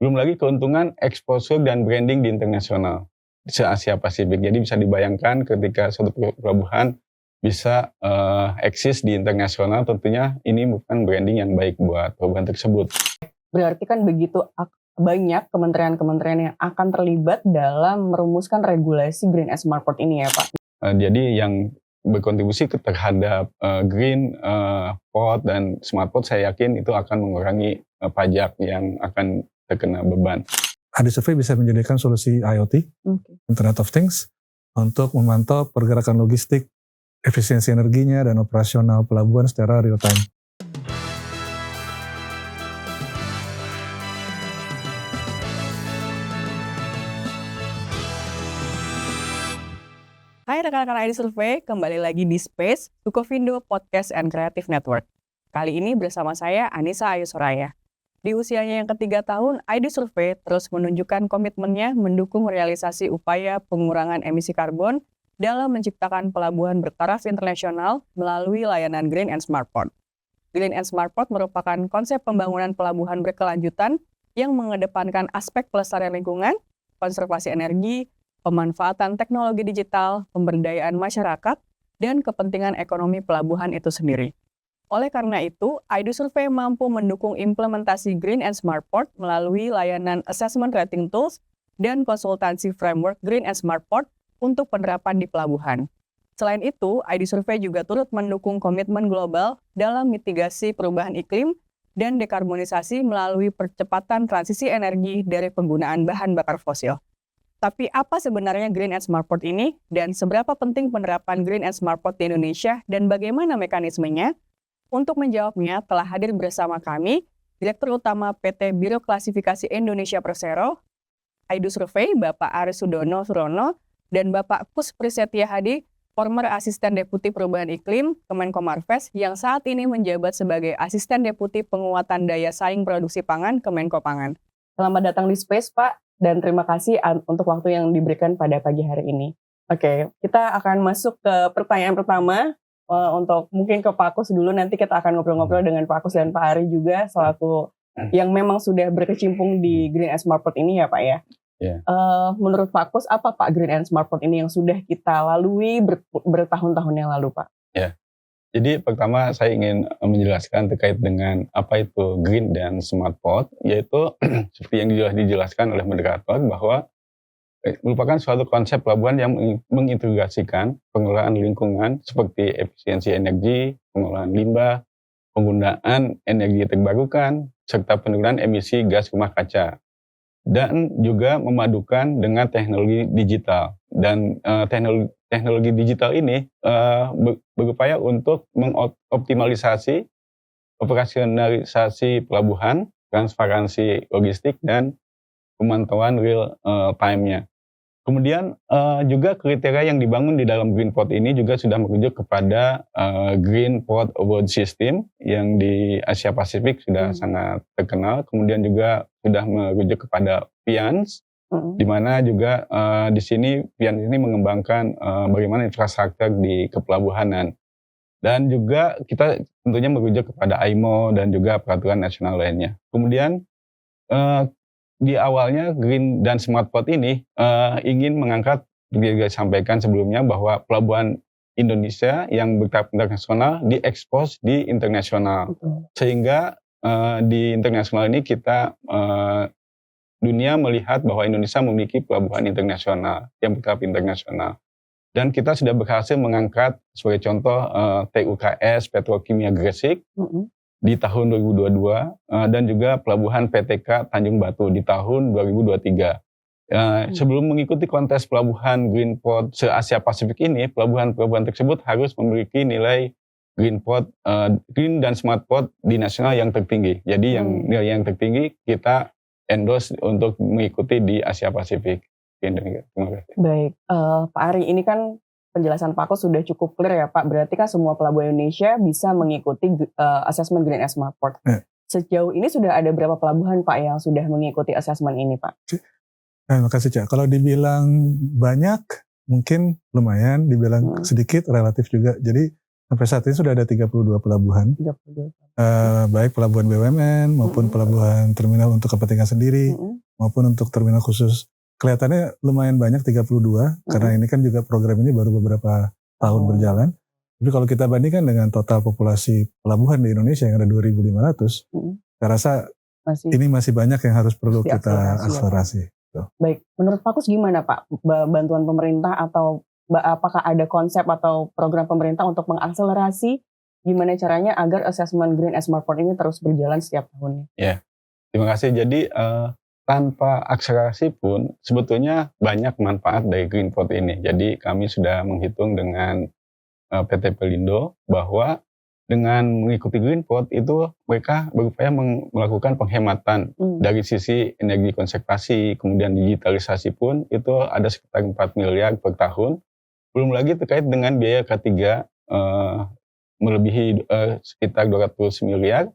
Belum lagi keuntungan exposure dan branding di internasional se-Asia Pasifik. Jadi bisa dibayangkan ketika suatu pelabuhan bisa eksis di internasional, tentunya ini bukan branding yang baik buat pelabuhan tersebut. Berarti kan begitu banyak kementerian-kementerian yang akan terlibat dalam merumuskan regulasi Green and Smart Port ini ya Pak? Jadi yang berkontribusi terhadap green port dan smart port, saya yakin itu akan mengurangi pajak yang akan terkena beban. AD Survey bisa menyediakan solusi IoT, Internet of Things, untuk memantau pergerakan logistik, efisiensi energinya, dan operasional pelabuhan secara real time. Hai rekan-rekan ID Survey, kembali lagi di Space, Sukovindo Podcast and Creative Network. Kali ini bersama saya Anissa Ayu Soraya. Di usianya yang ketiga tahun, ID Survey terus menunjukkan komitmennya mendukung realisasi upaya pengurangan emisi karbon dalam menciptakan pelabuhan bertaraf internasional melalui layanan Green and Smart Port. Green and Smart Port merupakan konsep pembangunan pelabuhan berkelanjutan yang mengedepankan aspek pelestarian lingkungan, konservasi energi, pemanfaatan teknologi digital, pemberdayaan masyarakat, dan kepentingan ekonomi pelabuhan itu sendiri. Oleh karena itu, ID Survey mampu mendukung implementasi Green and Smart Port melalui layanan Assessment Rating Tools dan konsultansi framework Green and Smart Port untuk penerapan di pelabuhan. Selain itu, ID Survey juga turut mendukung komitmen global dalam mitigasi perubahan iklim dan dekarbonisasi melalui percepatan transisi energi dari penggunaan bahan bakar fosil. Tapi apa sebenarnya Green and Smart Port ini dan seberapa penting penerapan Green and Smart Port di Indonesia dan bagaimana mekanismenya? Untuk menjawabnya telah hadir bersama kami Direktur Utama PT Biro Klasifikasi Indonesia Persero, ID Survey, Bapak Aris Sudono Surono, dan Bapak Kus Prisetya Hadi, former Asisten Deputi Perubahan Iklim Kemenkomarves yang saat ini menjabat sebagai Asisten Deputi Penguatan Daya Saing Produksi Pangan Kemenkopangan. Selamat datang di Space, Pak. Dan terima kasih untuk waktu yang diberikan pada pagi hari ini. Oke, kita akan masuk ke pertanyaan pertama. Untuk mungkin ke Pak Kus dulu, nanti kita akan ngobrol-ngobrol dengan Pak Kus dan Pak Ari juga, selaku yang memang sudah berkecimpung di Green and Smart Port ini ya Pak ya. Yeah. Menurut Pak Kus, apa Pak Green and Smart Port ini yang sudah kita lalui bertahun-tahun yang lalu Pak? Ya, jadi pertama saya ingin menjelaskan terkait dengan apa itu Green dan Smart Port, yaitu seperti yang dijelaskan oleh moderator bahwa merupakan suatu konsep pelabuhan yang mengintegrasikan pengelolaan lingkungan seperti efisiensi energi, pengelolaan limbah, penggunaan energi terbarukan, serta penurunan emisi gas rumah kaca. Dan juga memadukan dengan teknologi digital. Dan teknologi digital ini berupaya untuk mengoptimalisasi operasionalisasi pelabuhan, transparansi logistik, dan pemantauan real time-nya. Kemudian juga kriteria yang dibangun di dalam Green Port ini juga sudah merujuk kepada Green Port Award System yang di Asia Pasifik sudah sangat terkenal. Kemudian juga sudah merujuk kepada PIANS, di mana juga di sini PIANS ini mengembangkan bagaimana infrastruktur di kepelabuhanan. Dan juga kita tentunya merujuk kepada IMO dan juga peraturan nasional lainnya. Kemudian di awalnya Green dan Smart Port ini ingin mengangkat, seperti sampaikan sebelumnya, bahwa pelabuhan Indonesia yang bertaraf internasional diekspos di internasional. Sehingga di internasional ini kita dunia melihat bahwa Indonesia memiliki pelabuhan internasional yang bertaraf internasional. Dan kita sudah berhasil mengangkat sebagai contoh TUKS Petrokimia Gresik di tahun 2022 dan juga pelabuhan PTK Tanjung Batu di tahun 2023. Sebelum mengikuti kontes pelabuhan Green Port se-Asia Pasifik ini, pelabuhan-pelabuhan tersebut harus memiliki nilai Green dan Smart Port di nasional yang tertinggi. Jadi yang nilai yang tertinggi kita endorse untuk mengikuti di Asia Pasifik. Terima kasih. Baik, Pak Ari, ini kan penjelasan Pak Kus sudah cukup clear ya Pak. Berarti kan semua pelabuhan Indonesia bisa mengikuti asesmen Green and Smart Port. Sejauh ini sudah ada berapa pelabuhan Pak yang sudah mengikuti asesmen ini Pak? Terima kasih Cak. Kalau dibilang banyak, mungkin lumayan. Dibilang sedikit, relatif juga. Jadi Sampai saat ini sudah ada 32 pelabuhan, 32. baik pelabuhan BUMN maupun pelabuhan terminal untuk kepentingan sendiri, maupun untuk terminal khusus. Kelihatannya lumayan banyak 32, karena ini kan juga program ini baru beberapa tahun berjalan. Tapi kalau kita bandingkan dengan total populasi pelabuhan di Indonesia yang ada 2.500, saya rasa ini masih banyak yang harus perlu kita akselerasi. Baik, menurut Pak Kus gimana Pak, bantuan pemerintah atau apakah ada konsep atau program pemerintah untuk mengakselerasi gimana caranya agar asesmen Green as Smartport ini terus berjalan setiap tahunnya? Ya, terima kasih. Jadi tanpa akselerasi pun sebetulnya banyak manfaat dari Greenport ini. Jadi kami sudah menghitung dengan PT Pelindo bahwa dengan mengikuti Greenport itu mereka berupaya melakukan penghematan dari sisi energi konservasi, kemudian digitalisasi pun itu ada sekitar 4 miliar per tahun. Belum lagi terkait dengan biaya K3 melebihi sekitar 200 miliar.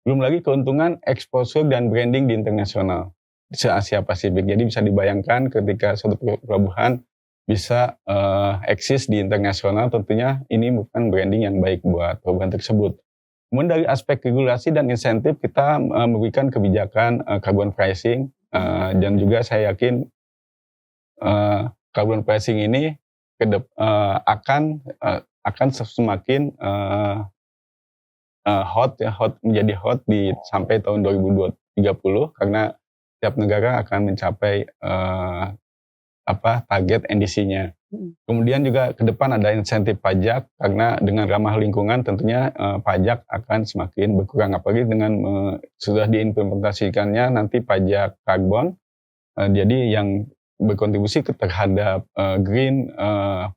Belum lagi keuntungan exposure dan branding di internasional se-Asia Pasifik. Jadi bisa dibayangkan ketika suatu pelabuhan bisa eksis di internasional, tentunya ini bukan branding yang baik buat pelabuhan tersebut. Kemudian dari aspek regulasi dan insentif kita memberikan kebijakan carbon pricing dan juga saya yakin carbon pricing ini akan semakin menjadi hot sampai tahun 2030 karena setiap negara akan mencapai target NDC-nya. Kemudian juga ke depan ada insentif pajak karena dengan ramah lingkungan tentunya pajak akan semakin berkurang, apalagi dengan sudah diimplementasikannya nanti pajak karbon. Jadi yang berkontribusi terhadap green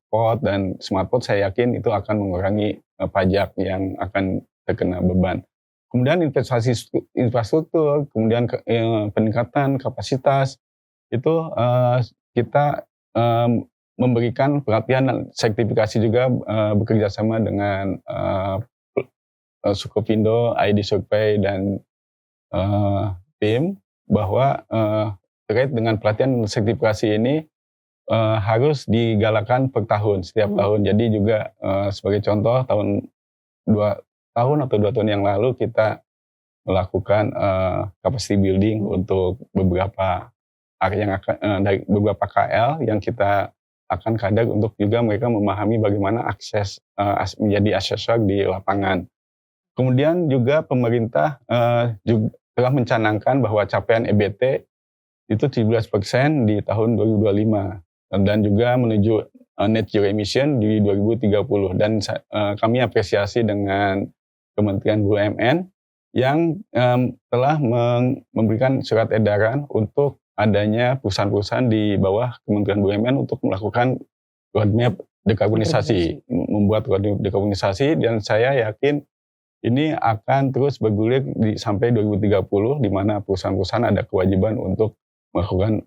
port dan smart port, saya yakin itu akan mengurangi pajak yang akan terkena beban. Kemudian investasi infrastruktur, kemudian peningkatan kapasitas itu kita memberikan pelatihan dan sertifikasi juga bekerjasama dengan Sukovindo, ID Survey dan tim bahwa terkait dengan pelatihan dan sertifikasi ini harus digalakan per tahun, setiap tahun. Jadi juga sebagai contoh tahun 2 tahun yang lalu kita melakukan capacity building untuk beberapa area yang dari beberapa KL yang kita akan kader untuk juga mereka memahami bagaimana akses menjadi asesor di lapangan. Kemudian juga pemerintah juga telah mencanangkan bahwa capaian EBT itu 17% di tahun 2025 dan juga menuju net zero emission di 2030, dan kami apresiasi dengan Kementerian BUMN yang telah memberikan surat edaran untuk adanya perusahaan-perusahaan di bawah Kementerian BUMN untuk melakukan roadmap dekarbonisasi, membuat roadmap dekarbonisasi, dan saya yakin ini akan terus bergulir sampai 2030 di mana perusahaan-perusahaan ada kewajiban untuk melakukan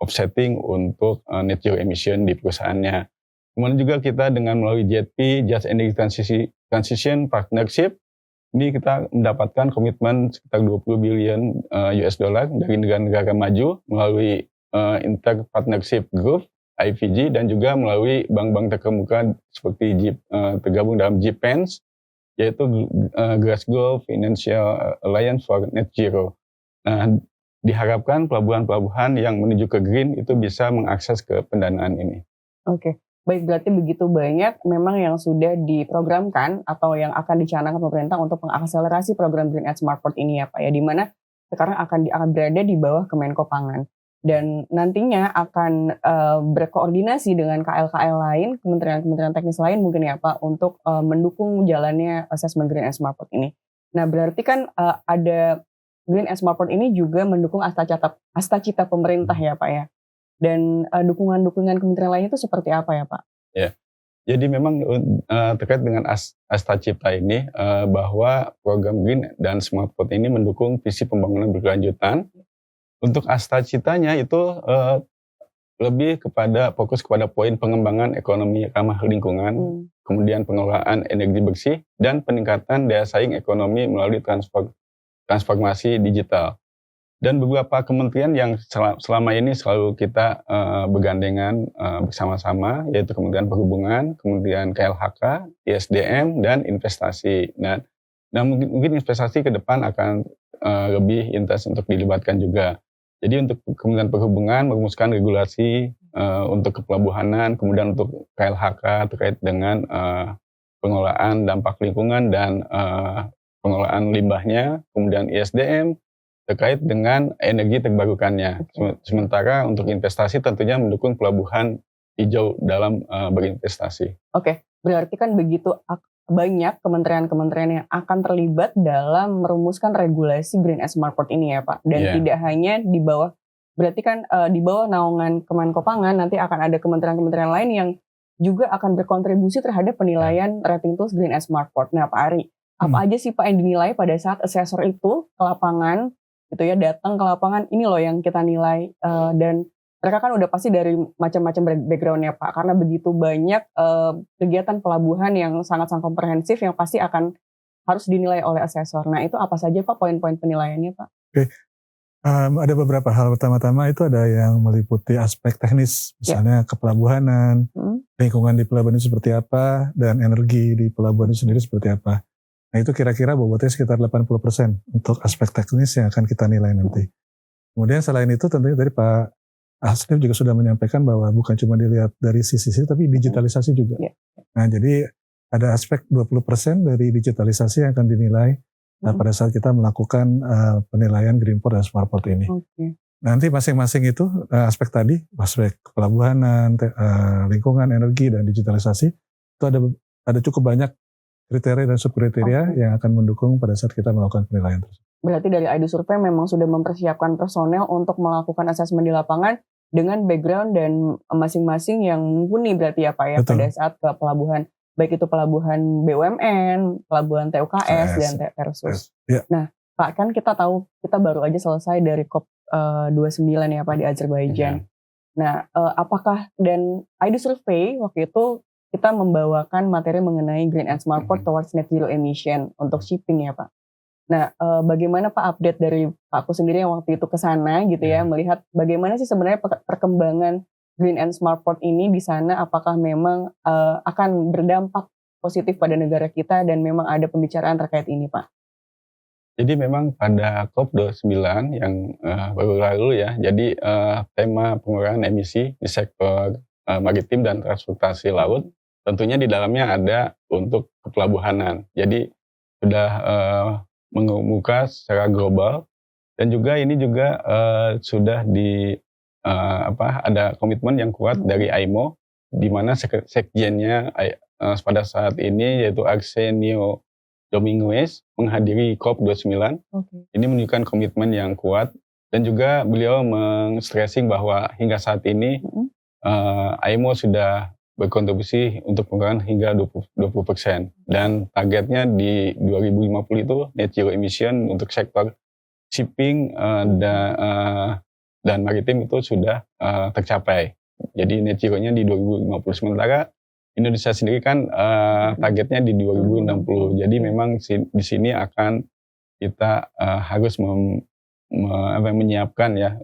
offsetting untuk net zero emission di perusahaannya. Kemudian juga kita dengan melalui JETP, Just Energy Transition Partnership, ini kita mendapatkan komitmen sekitar 20 billion US dollar dari negara-negara maju melalui Inter Partnership Group, IPG, dan juga melalui bank-bank terkemuka seperti tergabung dalam GPENS, yaitu Glasgow Financial Alliance for Net Zero. Nah, diharapkan pelabuhan-pelabuhan yang menuju ke green itu bisa mengakses ke pendanaan ini. Oke, baik, berarti begitu banyak memang yang sudah diprogramkan atau yang akan dicanangkan pemerintah untuk mengakselerasi program Green at Smartport ini ya Pak ya, di mana sekarang akan berada di bawah Kemenko Pangan dan nantinya akan berkoordinasi dengan KL-KL lain, kementerian-kementerian teknis lain mungkin ya Pak, untuk mendukung jalannya asesmen Green at Smartport ini. Nah, berarti kan ada Green as Smartport ini juga mendukung Astacita pemerintah ya Pak ya. Dan dukungan-dukungan kementerian lain itu seperti apa ya Pak? Ya, jadi memang terkait dengan Astacita ini bahwa program Green dan Smartport ini mendukung visi pembangunan berkelanjutan. Untuk Astacitanya itu lebih fokus kepada poin pengembangan ekonomi ramah lingkungan, kemudian pengelolaan energi bersih, dan peningkatan daya saing ekonomi melalui transformasi digital. Dan beberapa kementerian yang selama ini selalu kita bergandengan bersama-sama, yaitu Kementerian Perhubungan, Kementerian KLHK, ISDM, dan investasi. Dan mungkin investasi ke depan akan lebih intens untuk dilibatkan juga. Jadi untuk Kementerian Perhubungan merumuskan regulasi untuk kepelabuhanan, kemudian untuk KLHK terkait dengan pengelolaan dampak lingkungan dan pengelolaan limbahnya, kemudian ISDM terkait dengan energi terbarukannya. Sementara untuk investasi tentunya mendukung pelabuhan hijau dalam berinvestasi. Oke, berarti kan begitu banyak kementerian-kementerian yang akan terlibat dalam merumuskan regulasi Green and Smart Port ini ya Pak. Dan tidak hanya di bawah, berarti kan di bawah naungan Kemenkopangan nanti akan ada kementerian-kementerian lain yang juga akan berkontribusi terhadap penilaian rating tools Green and Smart Port. Nah Pak Ari, apa aja sih Pak yang dinilai pada saat asesor itu ke lapangan, gitu ya, datang ke lapangan, ini loh yang kita nilai, dan mereka kan udah pasti dari macam-macam background-nya Pak, karena begitu banyak kegiatan pelabuhan yang sangat-sangat komprehensif yang pasti akan harus dinilai oleh asesor. Nah itu apa saja Pak poin-poin penilaiannya Pak? Oke. Ada beberapa hal. Pertama-tama itu ada yang meliputi aspek teknis, misalnya kepelabuhanan, lingkungan di pelabuhan itu seperti apa, dan energi di pelabuhan itu sendiri seperti apa. Nah itu kira-kira bobotnya sekitar 80% untuk aspek teknis yang akan kita nilai nanti. Kemudian selain itu tentunya tadi Pak Asnif juga sudah menyampaikan bahwa bukan cuma dilihat dari sisi tapi digitalisasi juga. Nah jadi ada aspek 20% dari digitalisasi yang akan dinilai pada saat kita melakukan penilaian Green Port dan Smart Port ini. Nanti masing-masing itu aspek tadi, aspek pelabuhanan, lingkungan, energi, dan digitalisasi itu ada cukup banyak kriteria dan subkriteria yang akan mendukung pada saat kita melakukan penilaian tersebut. Berarti dari ID Survey memang sudah mempersiapkan personel untuk melakukan asesmen di lapangan dengan background dan masing-masing yang mumpuni berarti ya Pak ya. Betul. Pada saat ke pelabuhan, baik itu pelabuhan BUMN, pelabuhan TUKS dan Tersus. Nah Pak, kan kita tahu kita baru aja selesai dari COP29 ya Pak di Azerbaijan. Nah apakah dan ID Survey waktu itu kita membawakan materi mengenai Green and Smart Port towards Net Zero Emission untuk shipping ya Pak. Nah, bagaimana Pak update dari Pakku sendiri yang waktu itu ke sana gitu ya, melihat bagaimana sih sebenarnya perkembangan Green and Smart Port ini di sana, apakah memang akan berdampak positif pada negara kita dan memang ada pembicaraan terkait ini Pak? Jadi memang pada COP29 yang baru lalu ya, jadi tema pengurangan emisi di sektor maritim dan transportasi laut, tentunya di dalamnya ada untuk kepelabuhanan. Jadi sudah mengemuka secara global dan juga ini juga sudah ada komitmen yang kuat dari IMO di mana sekjennya pada saat ini yaitu Arsenio Dominguez menghadiri COP29. Ini menunjukkan komitmen yang kuat dan juga beliau meng-stressing bahwa hingga saat ini IMO sudah berkontribusi untuk pengurangan hingga 20% dan targetnya di 2050 itu net zero emission untuk sektor shipping dan maritim itu sudah tercapai. Jadi net zero-nya di 2050, sementara Indonesia sendiri kan targetnya di 2060. Jadi memang di sini akan kita harus menyiapkan ya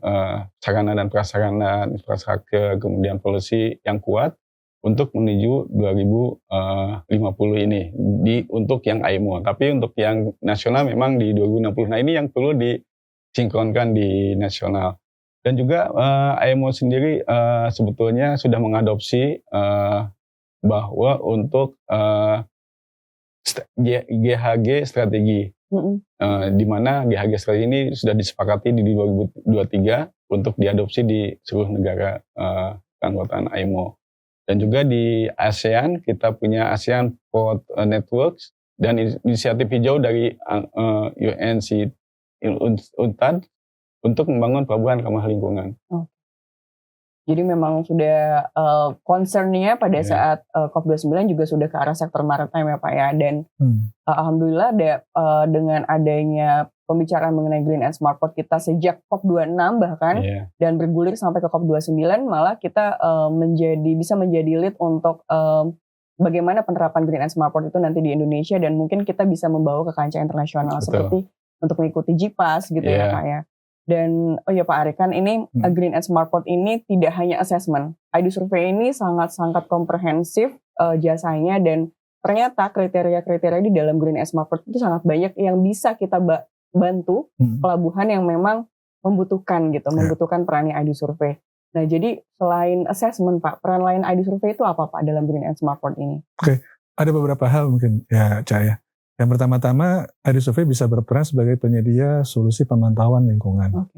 sarana dan prasarana infrastruktur kemudian policy yang kuat untuk menuju 2050 ini untuk yang IMO. Tapi untuk yang nasional memang di 2060. Nah ini yang perlu disinkronkan di nasional. Dan juga IMO sendiri sebetulnya sudah mengadopsi bahwa untuk GHG strategi, di mana GHG strategi ini sudah disepakati di 2023 untuk diadopsi di seluruh negara keanggotaan IMO. Dan juga di ASEAN, kita punya ASEAN Port Networks dan inisiatif hijau dari UNCTAD untuk membangun pelabuhan ramah lingkungan. Jadi memang sudah concern-nya pada saat COP29 juga sudah ke arah sektor maritime ya Pak ya. Dan alhamdulillah dengan adanya pembicaraan mengenai Green and Smart Port kita sejak COP26 bahkan dan bergulir sampai ke COP29, malah kita bisa menjadi lead untuk bagaimana penerapan Green and Smart Port itu nanti di Indonesia dan mungkin kita bisa membawa ke kancah internasional seperti untuk mengikuti JIPAS gitu ya Pak ya. Dan oh ya Pak Ari, kan ini Green and Smart Port ini tidak hanya assessment. ID Survey ini sangat-sangat komprehensif jasanya, dan ternyata kriteria-kriteria di dalam Green and Smart Port itu sangat banyak yang bisa kita bantu pelabuhan yang memang membutuhkan gitu, membutuhkan perannya ID Survey. Nah, jadi selain assessment Pak, peran lain ID Survey itu apa Pak dalam Green and Smart Port ini? Oke, ada beberapa hal mungkin ya Cahaya. Yang pertama-tama, ID Survey bisa berperan sebagai penyedia solusi pemantauan lingkungan.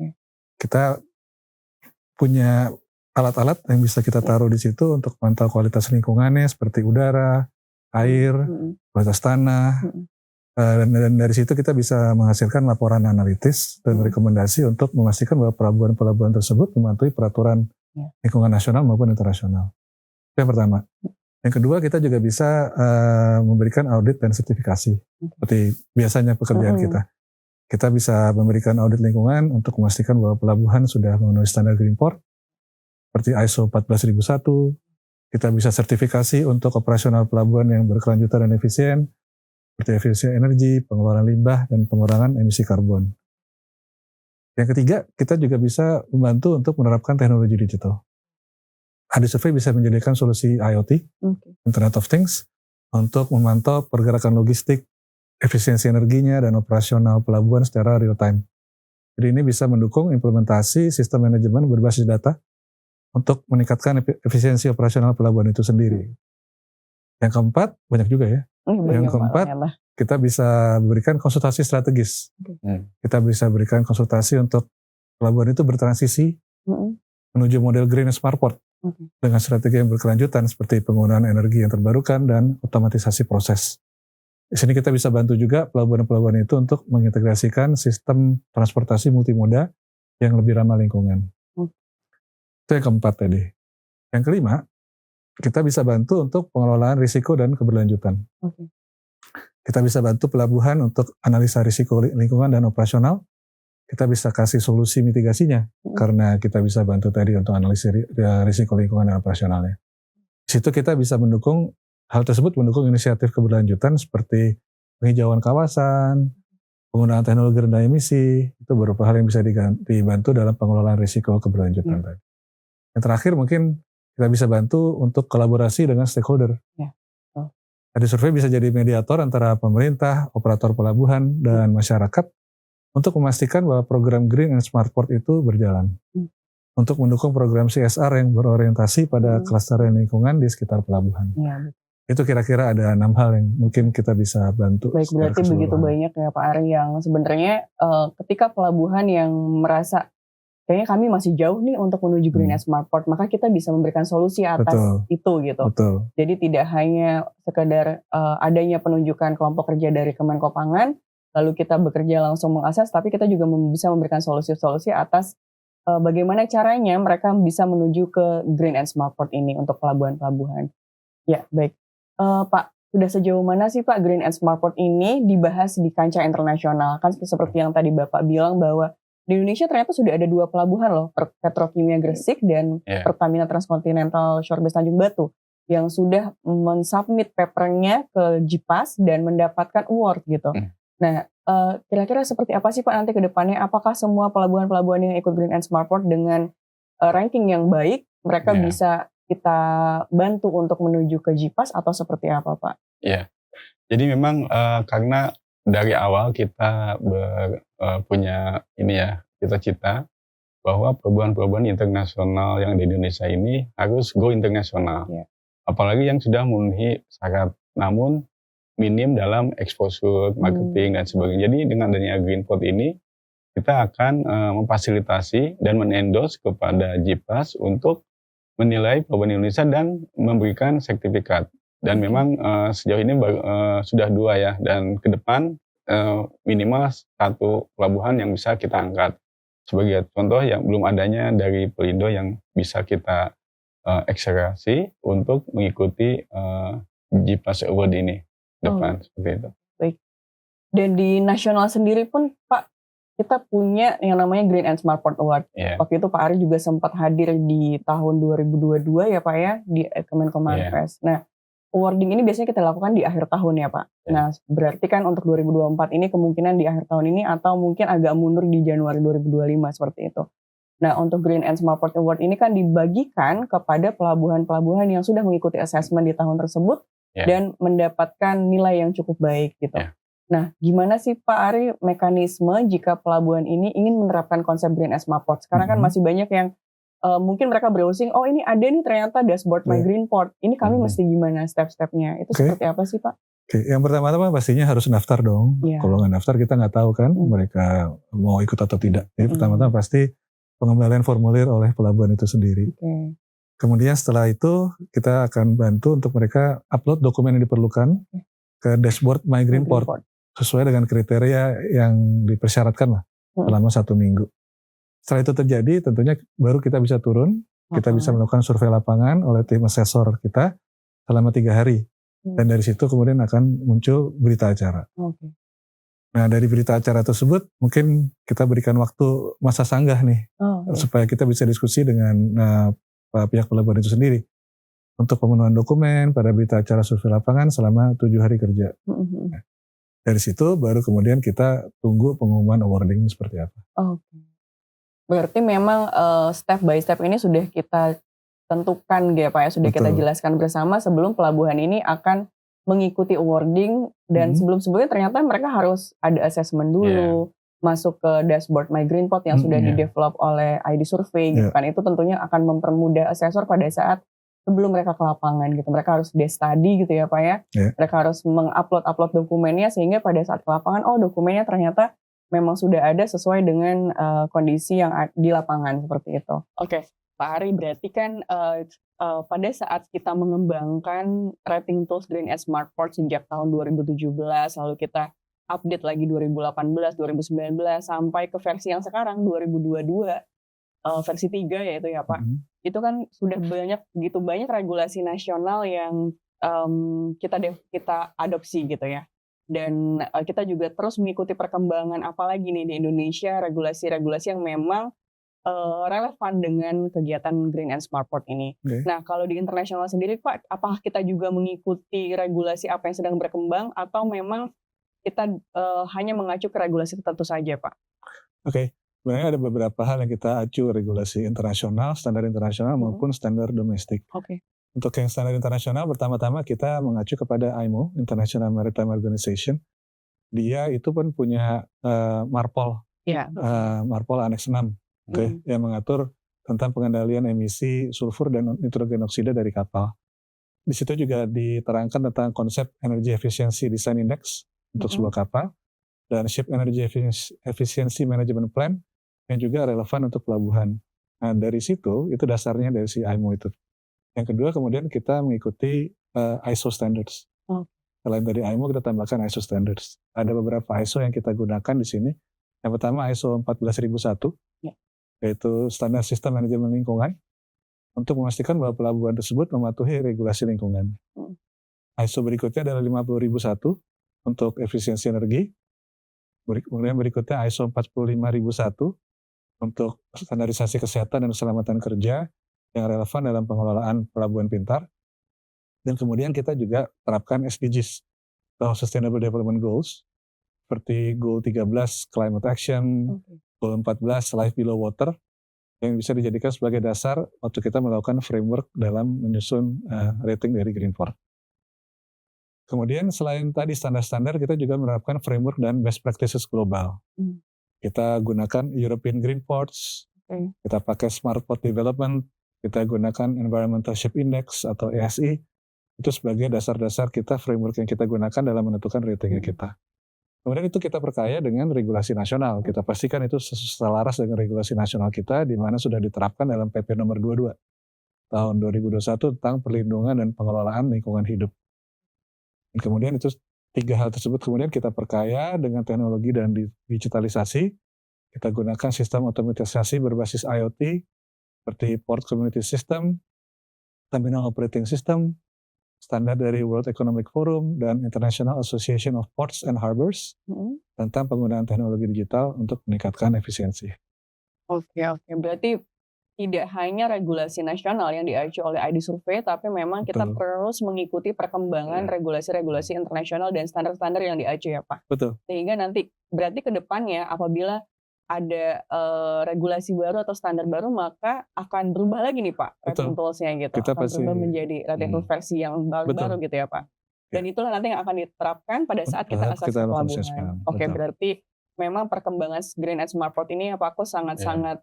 Kita punya alat-alat yang bisa kita taruh di situ untuk memantau kualitas lingkungannya seperti udara, air, kualitas tanah. Dan dari situ kita bisa menghasilkan laporan analitis dan rekomendasi untuk memastikan bahwa pelabuhan-pelabuhan tersebut mematuhi peraturan lingkungan nasional maupun internasional. Itu yang pertama. Yang kedua, kita juga bisa memberikan audit dan sertifikasi. Seperti biasanya pekerjaan kita. Kita bisa memberikan audit lingkungan untuk memastikan bahwa pelabuhan sudah memenuhi standar Green Port. Seperti ISO 14001. Kita bisa sertifikasi untuk operasional pelabuhan yang berkelanjutan dan efisien. Seperti efisiensi energi, pengeluaran limbah, dan pengurangan emisi karbon. Yang ketiga, kita juga bisa membantu untuk menerapkan teknologi digital. ID Survey bisa menyediakan solusi IoT, Internet of Things, untuk memantau pergerakan logistik, efisiensi energinya, dan operasional pelabuhan secara real time. Jadi ini bisa mendukung implementasi sistem manajemen berbasis data untuk meningkatkan efisiensi operasional pelabuhan itu sendiri. Yang keempat, banyak juga ya. Yang keempat, kita bisa berikan konsultasi strategis. Kita bisa berikan konsultasi untuk pelabuhan itu bertransisi menuju model Green and Smart Port. Dengan strategi yang berkelanjutan seperti penggunaan energi yang terbarukan dan otomatisasi proses. Di sini kita bisa bantu juga pelabuhan-pelabuhan itu untuk mengintegrasikan sistem transportasi multimoda yang lebih ramah lingkungan. Itu yang keempat tadi. Yang kelima, kita bisa bantu untuk pengelolaan risiko dan keberlanjutan. Kita bisa bantu pelabuhan untuk analisa risiko lingkungan dan operasional. Kita bisa kasih solusi mitigasinya, karena kita bisa bantu tadi untuk analisis risiko lingkungan dan operasionalnya. Di situ kita bisa mendukung, hal tersebut mendukung inisiatif keberlanjutan seperti penghijauan kawasan, penggunaan teknologi rendah emisi, itu beberapa hal yang bisa dibantu dalam pengelolaan risiko keberlanjutan tadi. Yang terakhir mungkin kita bisa bantu untuk kolaborasi dengan stakeholder. ID Survey bisa jadi mediator antara pemerintah, operator pelabuhan, dan masyarakat untuk memastikan bahwa program Green and Smart Port itu berjalan. Untuk mendukung program CSR yang berorientasi pada kelestarian lingkungan di sekitar pelabuhan. Itu kira-kira ada 6 hal yang mungkin kita bisa bantu. Baik, berarti begitu banyak ya Pak Ari yang sebenarnya ketika pelabuhan yang merasa kayaknya kami masih jauh nih untuk menuju Green and Smart Port, maka kita bisa memberikan solusi atas itu gitu. Jadi tidak hanya sekedar adanya penunjukan kelompok kerja dari Kemenkopangan, lalu kita bekerja langsung mengakses, tapi kita juga bisa memberikan solusi-solusi atas bagaimana caranya mereka bisa menuju ke Green and Smart Port ini untuk pelabuhan-pelabuhan. Ya, baik. Pak, sudah sejauh mana sih Pak Green and Smart Port ini dibahas di kancah internasional? Kan seperti yang tadi Bapak bilang bahwa di Indonesia ternyata sudah ada 2 pelabuhan loh, Petrokimia Gresik dan Pertamina Transkontinental Shore Base Tanjung Batu, yang sudah mensubmit papernya ke JIPAS dan mendapatkan award gitu. Nah, kira-kira seperti apa sih Pak nanti ke depannya? Apakah semua pelabuhan-pelabuhan yang ikut Green and Smart Port dengan ranking yang baik, mereka bisa kita bantu untuk menuju ke JIPAS atau seperti apa Pak? Jadi memang karena dari awal kita punya cita-cita bahwa pelabuhan-pelabuhan internasional yang di Indonesia ini harus go internasional. Apalagi yang sudah memenuhi syarat, namun minim dalam exposure, marketing, dan sebagainya. Jadi dengan adanya Green Port ini, kita akan memfasilitasi dan men-endorse kepada JIPAS untuk menilai pelabuhan Indonesia dan memberikan sertifikat. Dan memang sejauh ini sudah 2 ya, dan ke depan minimal 1 pelabuhan yang bisa kita angkat. Sebagai contoh yang belum adanya dari Pelindo yang bisa kita akselerasi untuk mengikuti JIPAS Award ini. Depan seperti itu. Baik. Dan di nasional sendiri pun Pak, kita punya yang namanya Green and Smart Port Award. Waktu itu Pak Ari juga sempat hadir di tahun 2022 ya Pak ya, di Kemenkominfo. Nah, awarding ini biasanya kita lakukan di akhir tahun ya Pak. Ya. Nah berarti kan untuk 2024 ini kemungkinan di akhir tahun ini atau mungkin agak mundur di Januari 2025 seperti itu. Nah untuk Green and Smart Port Award ini kan dibagikan kepada pelabuhan-pelabuhan yang sudah mengikuti assessment di tahun tersebut dan mendapatkan nilai yang cukup baik gitu. Nah gimana sih Pak Ari mekanisme jika pelabuhan ini ingin menerapkan konsep Green and Smart Port? Sekarang kan masih banyak yang mungkin mereka browsing, oh ini ada nih ternyata dashboard My Green Port. Ini kami mesti gimana step-stepnya? Itu seperti apa sih Pak? Yang pertama-tama pastinya harus daftar dong. Kalau nggak daftar kita nggak tahu kan mereka mau ikut atau tidak. Jadi pertama-tama pasti pengembalian formulir oleh pelabuhan itu sendiri. Kemudian setelah itu kita akan bantu untuk mereka upload dokumen yang diperlukan ke dashboard My Green Port sesuai dengan kriteria yang dipersyaratkan lah selama 1 minggu. Setelah itu terjadi tentunya baru kita bisa turun, kita bisa melakukan survei lapangan oleh tim asesor kita selama 3 hari. Dan dari situ kemudian akan muncul berita acara. Nah dari berita acara tersebut mungkin kita berikan waktu masa sanggah nih. Supaya kita bisa diskusi dengan pihak pelabuhan itu sendiri. Untuk pemenuhan dokumen pada berita acara survei lapangan selama 7 hari kerja. Nah, dari situ baru kemudian kita tunggu pengumuman awarding seperti apa. Berarti memang step by step ini sudah kita tentukan ya Pak ya, sudah kita jelaskan bersama sebelum pelabuhan ini akan mengikuti awarding dan sebelum-sebelumnya ternyata mereka harus ada assessment dulu, masuk ke dashboard My Green Port yang sudah di-develop oleh ID Survey gitu kan. Itu tentunya akan mempermudah asesor pada saat sebelum mereka ke lapangan gitu. Mereka harus de-study gitu ya Pak ya. Mereka harus mengupload dokumennya sehingga pada saat ke lapangan, oh dokumennya ternyata memang sudah ada sesuai dengan kondisi yang di lapangan seperti itu. Oke, Pak Ari berarti kan pada saat kita mengembangkan rating tools Green and Smart Port sejak tahun 2017, lalu kita update lagi 2018, 2019, sampai ke versi yang sekarang 2022, versi 3 yaitu ya Pak. Itu kan sudah begitu banyak regulasi nasional yang kita adopsi gitu ya. Dan kita juga terus mengikuti perkembangan apalagi nih di Indonesia, regulasi-regulasi yang memang relevan dengan kegiatan Green and Smart Port ini. Nah kalau di internasional sendiri Pak, apakah kita juga mengikuti regulasi apa yang sedang berkembang atau memang kita hanya mengacu ke regulasi tertentu saja Pak? Sebenarnya ada beberapa hal yang kita acu regulasi internasional, standar internasional maupun standar domestik. Untuk yang standar internasional, pertama-tama kita mengacu kepada IMO, International Maritime Organization. Dia itu pun punya MARPOL, MARPOL Annex 6, yang mengatur tentang pengendalian emisi sulfur dan nitrogen oksida dari kapal. Di situ juga diterangkan tentang konsep Energy Efficiency Design Index untuk sebuah kapal, dan Ship Energy Efficiency Management Plan, yang juga relevan untuk pelabuhan. Nah dari situ, itu dasarnya dari si IMO itu. Yang kedua kemudian kita mengikuti ISO standards. Selain dari IMO kita tambahkan ISO standards. Ada beberapa ISO yang kita gunakan di sini. Yang pertama ISO 14001, yaitu standar sistem manajemen lingkungan, untuk memastikan bahwa pelabuhan tersebut mematuhi regulasi lingkungan. ISO berikutnya adalah 50001 untuk efisiensi energi. Kemudian berikutnya ISO 45001 untuk standarisasi kesehatan dan keselamatan kerja yang relevan dalam pengelolaan pelabuhan pintar. Dan kemudian kita juga terapkan SDGs atau Sustainable Development Goals seperti Goal 13 Climate Action, Goal 14 Life Below Water, yang bisa dijadikan sebagai dasar waktu kita melakukan framework dalam menyusun rating dari Green Port. Kemudian selain tadi standar-standar, kita juga menerapkan framework dan best practices global. Kita gunakan European Green Ports, kita pakai Smart Port Development, kita gunakan Environmental Ship Index atau ESI, itu sebagai dasar-dasar kita, framework yang kita gunakan dalam menentukan ratingnya kita. Kemudian itu kita perkaya dengan regulasi nasional. Kita pastikan itu selaras dengan regulasi nasional kita, di mana sudah diterapkan dalam PP nomor 22 tahun 2021 tentang perlindungan dan pengelolaan lingkungan hidup. Dan kemudian itu 3 hal tersebut kemudian kita perkaya dengan teknologi dan digitalisasi. Kita gunakan sistem otomatisasi berbasis IoT, seperti Port Community System, Terminal Operating System, standar dari World Economic Forum dan International Association of Ports and Harbors tentang penggunaan teknologi digital untuk meningkatkan efisiensi. Oke. Berarti tidak hanya regulasi nasional yang diacu oleh ID Survey, tapi memang kita Betul. terus mengikuti perkembangan regulasi-regulasi internasional dan standar-standar yang diacu ya Pak. Betul. Sehingga nanti berarti ke depannya apabila ada regulasi baru atau standar baru maka akan berubah lagi nih Pak Betul. rating tools-nya gitu. Kita Akan pasti berubah menjadi rating tool versi yang baru-baru gitu ya Pak. Dan itulah nanti yang akan diterapkan pada saat kita Saat assess kita lakukan pelabuhan. assessment. Oke, Betul. berarti memang perkembangan Green and Smart Port ini Pak Kus sangat-sangat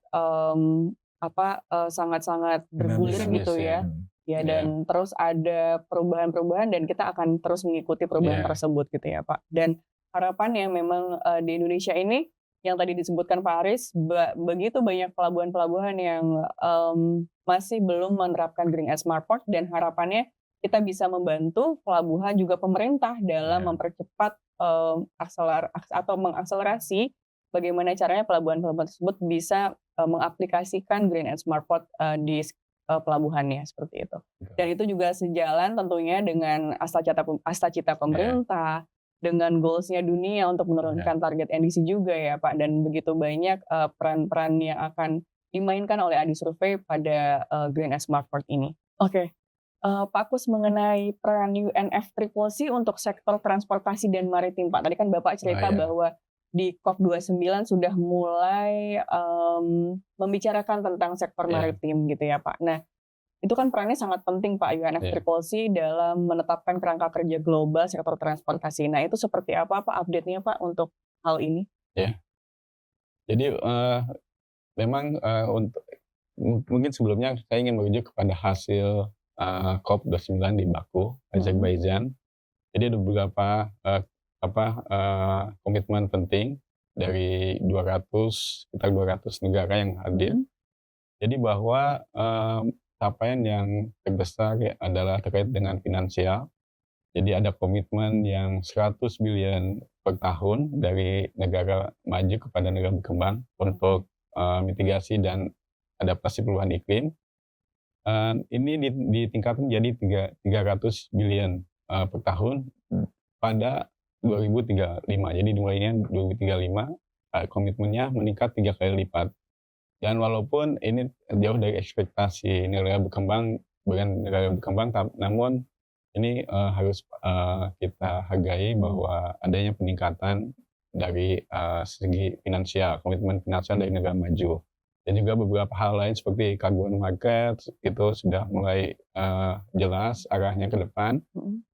sangat-sangat bergulir Dinamis, gitu ya. Ya, dan terus ada perubahan-perubahan dan kita akan terus mengikuti perubahan tersebut gitu ya Pak. Dan harapannya memang di Indonesia ini yang tadi disebutkan Pak Aris, begitu banyak pelabuhan-pelabuhan yang masih belum menerapkan Green and Smart Port, dan harapannya kita bisa membantu pelabuhan juga pemerintah dalam mempercepat atau mengakselerasi bagaimana caranya pelabuhan-pelabuhan tersebut bisa mengaplikasikan Green and Smart Port di pelabuhannya seperti itu. Dan itu juga sejalan tentunya dengan asta-cita pemerintah, dengan goals-nya dunia untuk menurunkan target NDC juga ya Pak. Dan begitu banyak peran-peran yang akan dimainkan oleh ID Survey pada Green and Smart Port ini. Oke. Pak Kus, mengenai peran UNFCCC untuk sektor transportasi dan maritim Pak. Tadi kan Bapak cerita bahwa di COP29 sudah mulai membicarakan tentang sektor maritim gitu ya Pak. Nah, itu kan perannya sangat penting Pak UNFCCC dalam menetapkan kerangka kerja global sektor transportasi. Nah, itu seperti apa Pak update-nya Pak untuk hal ini? Ya. Jadi memang untuk mungkin sebelumnya saya ingin merujuk kepada hasil COP29 di Baku, Azerbaijan. Jadi ada beberapa komitmen penting dari sekitar 200 negara yang hadir. Jadi bahwa capaian yang terbesar adalah terkait dengan finansial. Jadi ada komitmen yang 100 billion per tahun dari negara maju kepada negara berkembang untuk mitigasi dan adaptasi perubahan iklim. Ini ditingkatkan menjadi 300 billion per tahun pada 2035. Jadi dimulainya 2035, komitmennya meningkat 3 kali lipat. Dan walaupun ini jauh dari ekspektasi negara berkembang, namun ini harus kita hargai bahwa adanya peningkatan dari segi finansial, komitmen finansial dari negara maju. Dan juga beberapa hal lain seperti carbon market itu sudah mulai jelas arahnya ke depan.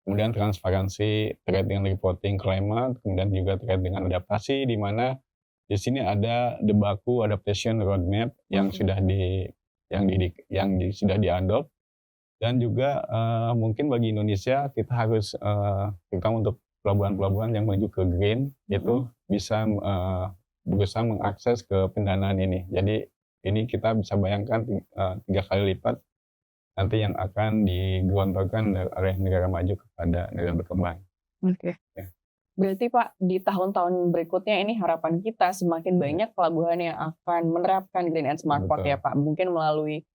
Kemudian transparansi terkait dengan reporting climate, kemudian juga terkait dengan adaptasi, di mana di sini ada the Baku Adaptation Roadmap yang sudah sudah diadopt. Dan juga mungkin bagi Indonesia kita harus terutama untuk pelabuhan-pelabuhan yang menuju ke green itu bisa berusaha mengakses ke pendanaan ini. Jadi ini kita bisa bayangkan 3 kali lipat nanti yang akan digelontorkan oleh negara maju kepada negara berkembang. Oke. Ya. Berarti Pak, di tahun-tahun berikutnya ini harapan kita semakin banyak pelabuhan yang akan menerapkan Green and Smart Port ya Pak. Mungkin melalui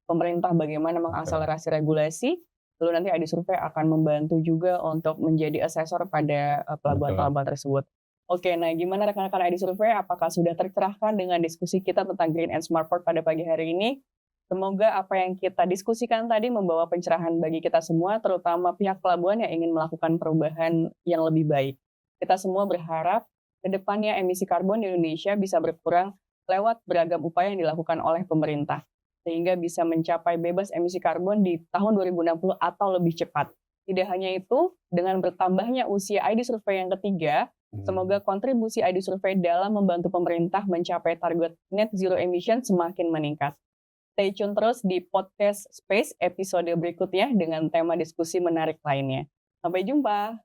pemerintah bagaimana mengakselerasi regulasi, lalu nanti ID Survey akan membantu juga untuk menjadi asesor pada pelabuhan-pelabuhan tersebut. Oke, nah gimana rekan-rekan ID Survey? Apakah sudah tercerahkan dengan diskusi kita tentang Green and Smart Port pada pagi hari ini? Semoga apa yang kita diskusikan tadi membawa pencerahan bagi kita semua, terutama pihak pelabuhan yang ingin melakukan perubahan yang lebih baik. Kita semua berharap ke depannya emisi karbon di Indonesia bisa berkurang lewat beragam upaya yang dilakukan oleh pemerintah, sehingga bisa mencapai bebas emisi karbon di tahun 2060 atau lebih cepat. Tidak hanya itu, dengan bertambahnya usia ID Survey yang ketiga, semoga kontribusi ID Survey dalam membantu pemerintah mencapai target net zero emission semakin meningkat. Stay tune terus di podcast Space episode berikutnya dengan tema diskusi menarik lainnya. Sampai jumpa!